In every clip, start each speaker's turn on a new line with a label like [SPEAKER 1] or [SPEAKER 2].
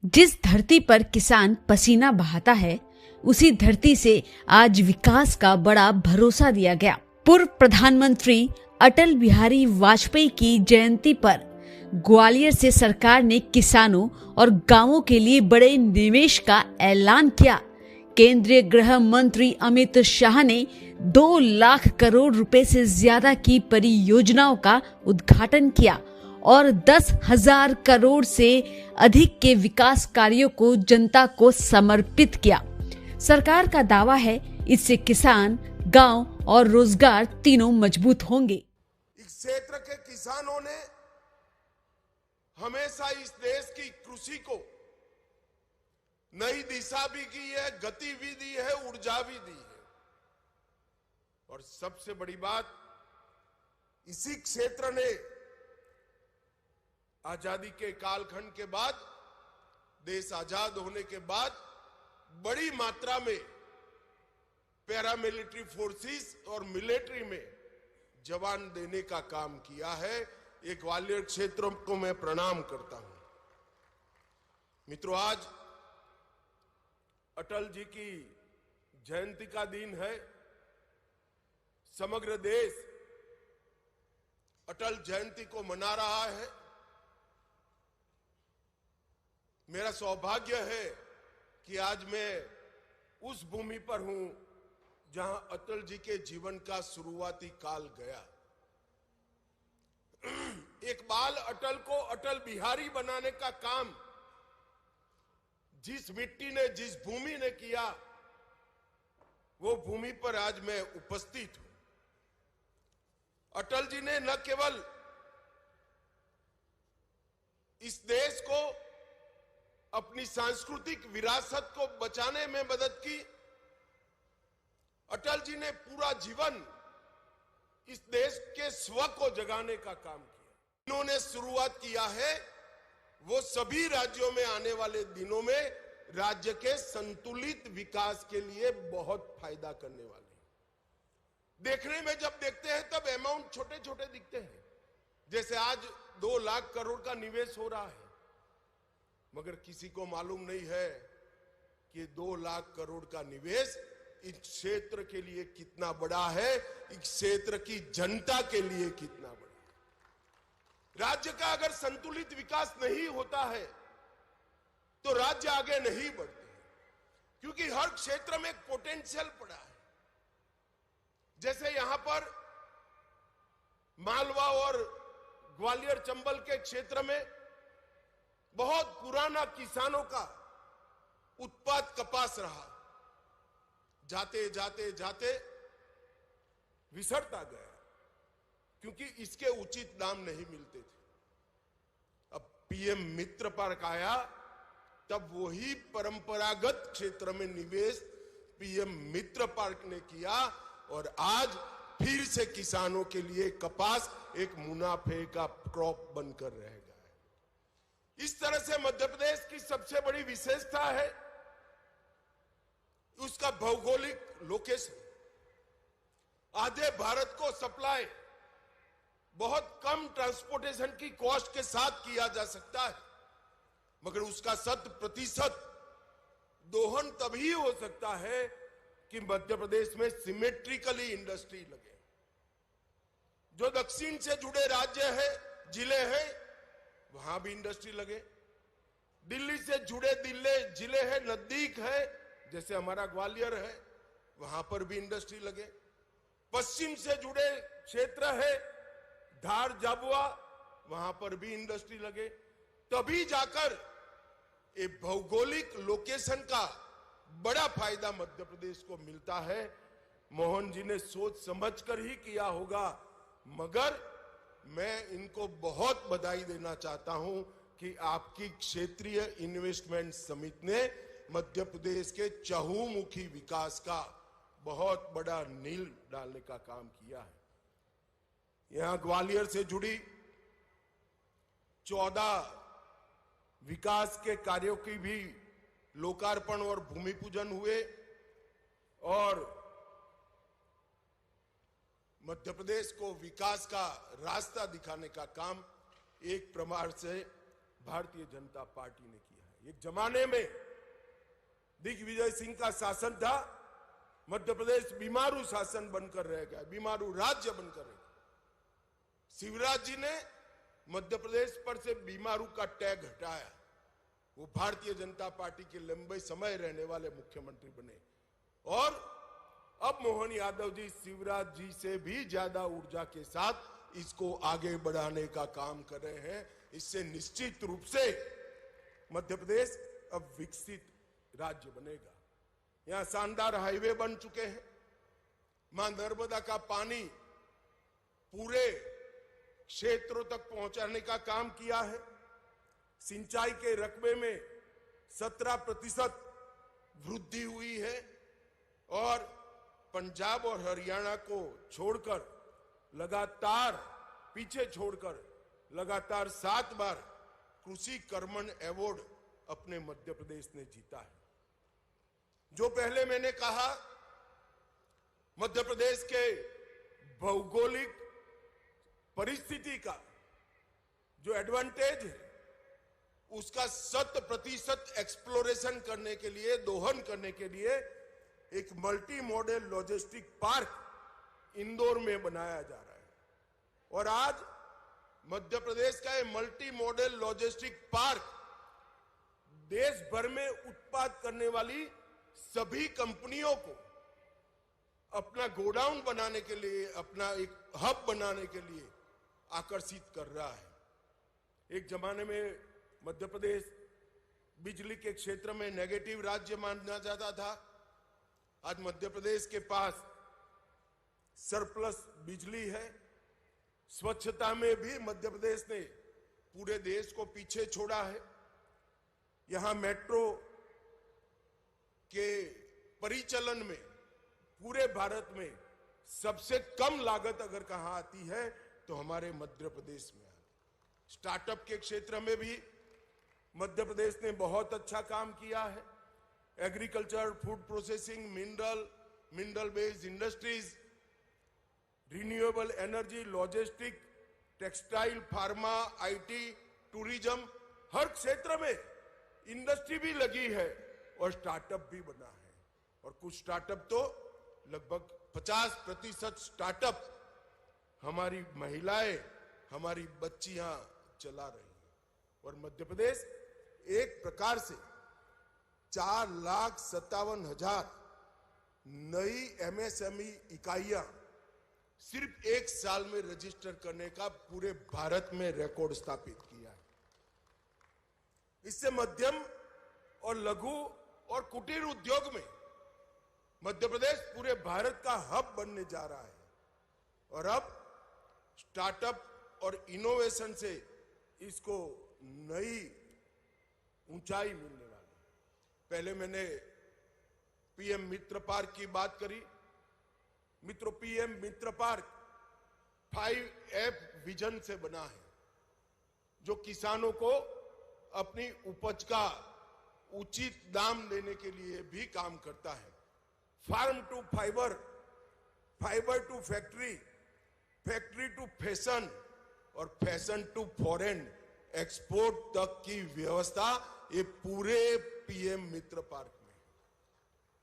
[SPEAKER 1] जिस धरती पर किसान पसीना बहाता है, उसी धरती से आज विकास का बड़ा भरोसा दिया गया। पूर्व प्रधानमंत्री अटल बिहारी वाजपेयी की जयंती पर ग्वालियर से सरकार ने किसानों और गांवों के लिए बड़े निवेश का ऐलान किया। केंद्रीय गृह मंत्री अमित शाह ने 2 लाख करोड़ रुपए से ज्यादा की परियोजनाओं का उद्घाटन किया और 10,000 करोड़ से अधिक के विकास कार्यों को जनता को समर्पित किया। सरकार का दावा है, इससे किसान, गांव और रोजगार तीनों मजबूत होंगे।
[SPEAKER 2] इस क्षेत्र के किसानों ने हमेशा इस देश की कृषि को नई दिशा भी की है, गति भी दी है, ऊर्जा भी दी है। और सबसे बड़ी बात, इसी क्षेत्र ने आजादी के कालखंड के बाद, देश आजाद होने के बाद बड़ी मात्रा में पैरामिलिट्री फोर्सेस और मिलिट्री में जवान देने का काम किया है। ये ग्वालियर क्षेत्र को मैं प्रणाम करता हूं। मित्रों, आज अटल जी की जयंती का दिन है। समग्र देश अटल जयंती को मना रहा है। मेरा सौभाग्य है कि आज मैं उस भूमि पर हूं जहां अटल जी के जीवन का शुरुआती काल गया। एक बाल अटल को अटल बिहारी बनाने का काम जिस मिट्टी ने, जिस भूमि ने किया, वो भूमि पर आज मैं उपस्थित हूं। अटल जी ने न केवल इस देश को, अपनी सांस्कृतिक विरासत को बचाने में मदद की, अटल जी ने पूरा जीवन इस देश के स्व को जगाने का काम किया। इन्होंने शुरुआत किया है, वो सभी राज्यों में आने वाले दिनों में राज्य के संतुलित विकास के लिए बहुत फायदा करने वाले। देखने में जब देखते हैं तब अमाउंट छोटे छोटे दिखते हैं, जैसे आज 2 लाख करोड़ का निवेश हो रहा है, मगर किसी को मालूम नहीं है कि 2 लाख करोड़ का निवेश इस क्षेत्र के लिए कितना बड़ा है, इस क्षेत्र की जनता के लिए कितना बड़ा है। राज्य का अगर संतुलित विकास नहीं होता है तो राज्य आगे नहीं बढ़ते, क्योंकि हर क्षेत्र में एक पोटेंशियल पड़ा है। जैसे यहां पर मालवा और ग्वालियर चंबल के क्षेत्र में बहुत पुराना किसानों का उत्पाद कपास रहा, जाते जाते जाते विसरता गया, क्योंकि इसके उचित दाम नहीं मिलते थे। अब पीएम मित्र पार्क आया, तब वही परंपरागत क्षेत्र में निवेश पीएम मित्र पार्क ने किया और आज फिर से किसानों के लिए कपास एक मुनाफे का क्रॉप बनकर रह गया है। इस तरह से मध्य प्रदेश की सबसे बड़ी विशेषता है उसका भौगोलिक लोकेशन। आधे भारत को सप्लाई बहुत कम ट्रांसपोर्टेशन की कॉस्ट के साथ किया जा सकता है, मगर उसका 100% दोहन तभी हो सकता है कि मध्य प्रदेश में सिमेट्रिकली इंडस्ट्री लगे। जो दक्षिण से जुड़े राज्य है, जिले हैं, वहां भी इंडस्ट्री लगे। दिल्ली से जुड़े जिले हैं, नजदीक है, जैसे हमारा ग्वालियर है, वहां पर भी इंडस्ट्री लगे। पश्चिम से जुड़े क्षेत्र है, धार, झाबुआ, वहां पर भी इंडस्ट्री लगे। तभी जाकर ये भौगोलिक लोकेशन का बड़ा फायदा मध्य प्रदेश को मिलता है। मोहन जी ने सोच समझकर ही किया होगा, मगर मैं इनको बहुत बधाई देना चाहता हूं कि आपकी क्षेत्रीय इन्वेस्टमेंट समिति ने मध्य प्रदेश के चहुमुखी विकास का बहुत बड़ा नींव डालने का काम किया है। यहां ग्वालियर से जुड़ी 14 विकास के कार्यों की भी लोकार्पण और भूमि पूजन हुए और मध्य प्रदेश को विकास का रास्ता दिखाने का काम एक प्रकार से भारतीय जनता पार्टी ने किया है। एक जमाने में दिग्विजय सिंह का शासन था, मध्य प्रदेश बीमारू शासन बनकर रह गया, बीमारू राज्य बनकर रह गया। शिवराज जी ने मध्य प्रदेश पर से बीमारू का टैग हटाया, वो भारतीय जनता पार्टी के लंबे समय रहने वाले मुख्यमंत्री बने। और अब मोहन यादव जी शिवराज जी से भी ज्यादा ऊर्जा के साथ इसको आगे बढ़ाने का काम कर रहे हैं। इससे निश्चित रूप से मध्य प्रदेश अब विकसित राज्य बनेगा। यहां शानदार हाईवे बन चुके हैं, मां नर्मदा का पानी पूरे क्षेत्रों तक पहुंचाने का काम किया है। सिंचाई के रकबे में 17% वृद्धि हुई है और पंजाब और हरियाणा को छोड़कर लगातार पीछे छोड़कर लगातार 7 बार कृषि कर्मण अवार्ड अपने मध्य प्रदेश ने जीता है। जो पहले मैंने कहा, मध्य प्रदेश के भौगोलिक परिस्थिति का जो एडवांटेज है उसका 100% एक्सप्लोरेशन करने के लिए, दोहन करने के लिए एक multi modal logistic park Indore में बनाया जा रहा है। और आज मध्य प्रदेश का ये मल्टी मॉडल लॉजिस्टिक पार्क देश भर में उत्पाद करने वाली सभी कंपनियों को अपना गोडाउन बनाने के लिए, अपना एक हब बनाने के लिए आकर्षित कर रहा है। एक जमाने में मध्य प्रदेश बिजली के क्षेत्र में नेगेटिव राज्य माना जाता था। आज मध्य प्रदेश के पास सरप्लस बिजली है। स्वच्छता में भी मध्य प्रदेश ने पूरे देश को पीछे छोड़ा है। यहां मेट्रो के परिचालन में पूरे भारत में सबसे कम लागत अगर कहां आती है तो हमारे मध्य प्रदेश में आती है। स्टार्टअप के क्षेत्र में भी मध्य प्रदेश ने बहुत अच्छा काम किया है। Agriculture, food processing, mineral based industries, renewable energy, logistic, textile, pharma, IT, tourism, हर क्षेत्र में इंडस्ट्री भी लगी है और स्टार्टअप भी बना है। और कुछ स्टार्टअप तो लगभग 50% स्टार्टअप हमारी महिलाएं, हमारी बच्चियां चला रही हैं। और मध्य प्रदेश एक प्रकार से 4,57,000 नई एमएसएमई इकाइयां सिर्फ 1 साल में रजिस्टर करने का पूरे भारत में रिकॉर्ड स्थापित किया है। इससे मध्यम और लघु और कुटीर उद्योग में मध्य प्रदेश पूरे भारत का हब बनने जा रहा है। और अब स्टार्टअप और इनोवेशन से इसको नई ऊंचाई मिलने वाली है। पहले मैंने पीएम मित्र पार्क की बात करी। मित्रों, पीएम मित्र पार्क 5F विजन से बना है, जो किसानों को अपनी उपज का उचित दाम देने के लिए भी काम करता है। Farm to fibre, fibre to factory, factory to fashion और फैशन टू फॉरेन एक्सपोर्ट तक की व्यवस्था ये पूरे पीएम मित्र पार्क में है।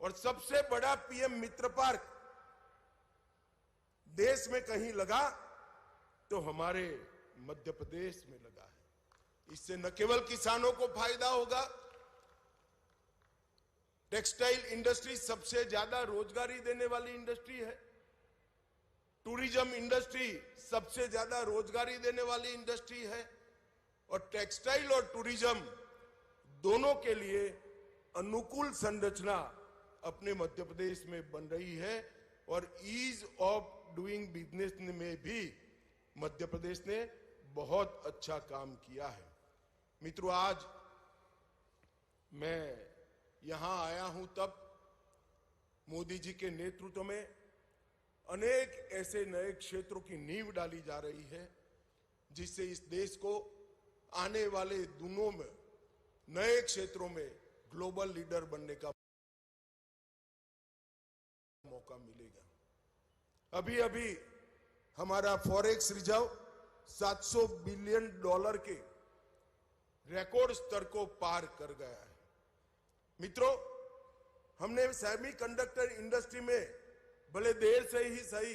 [SPEAKER 2] और सबसे बड़ा पीएम मित्र पार्क देश में कहीं लगा तो हमारे मध्य प्रदेश में लगा है। इससे न केवल किसानों को फायदा होगा, टेक्सटाइल इंडस्ट्री सबसे ज्यादा रोजगारी देने वाली इंडस्ट्री है। टूरिज्म इंडस्ट्री सबसे ज्यादा रोजगारी देने वाली इंडस्ट्री है। और टेक्सटाइल और टूरिज्म दोनों के लिए अनुकूल संरचना अपने मध्य प्रदेश में बन रही है। और ईज ऑफ डूइंग बिजनेस में भी मध्य प्रदेश ने बहुत अच्छा काम किया है। मित्रों, आज मैं यहां आया हूं तब मोदी जी के नेतृत्व में अनेक ऐसे नए क्षेत्रों की नींव डाली जा रही है जिससे इस देश को आने वाले दिनों में नए क्षेत्रों में ग्लोबल लीडर बनने का मौका मिलेगा। अभी अभी हमारा फॉरेक्स रिजर्व $700 बिलियन के रिकॉर्ड स्तर को पार कर गया है। मित्रों, हमने सेमीकंडक्टर इंडस्ट्री में भले देर से ही सही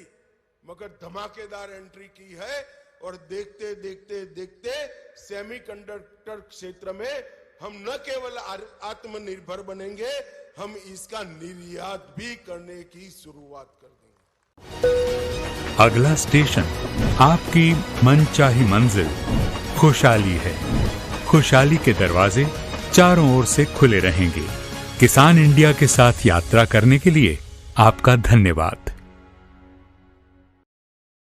[SPEAKER 2] मगर धमाकेदार एंट्री की है और देखते देखते देखते सेमीकंडक्टर क्षेत्र में हम न केवल आत्मनिर्भर बनेंगे, हम इसका निर्यात भी करने की शुरुआत कर देंगे।
[SPEAKER 3] अगला स्टेशन आपकी मनचाही मंजिल खुशहाली है। खुशहाली के दरवाजे चारों ओर से खुले रहेंगे। किसान इंडिया के साथ यात्रा करने के लिए आपका धन्यवाद।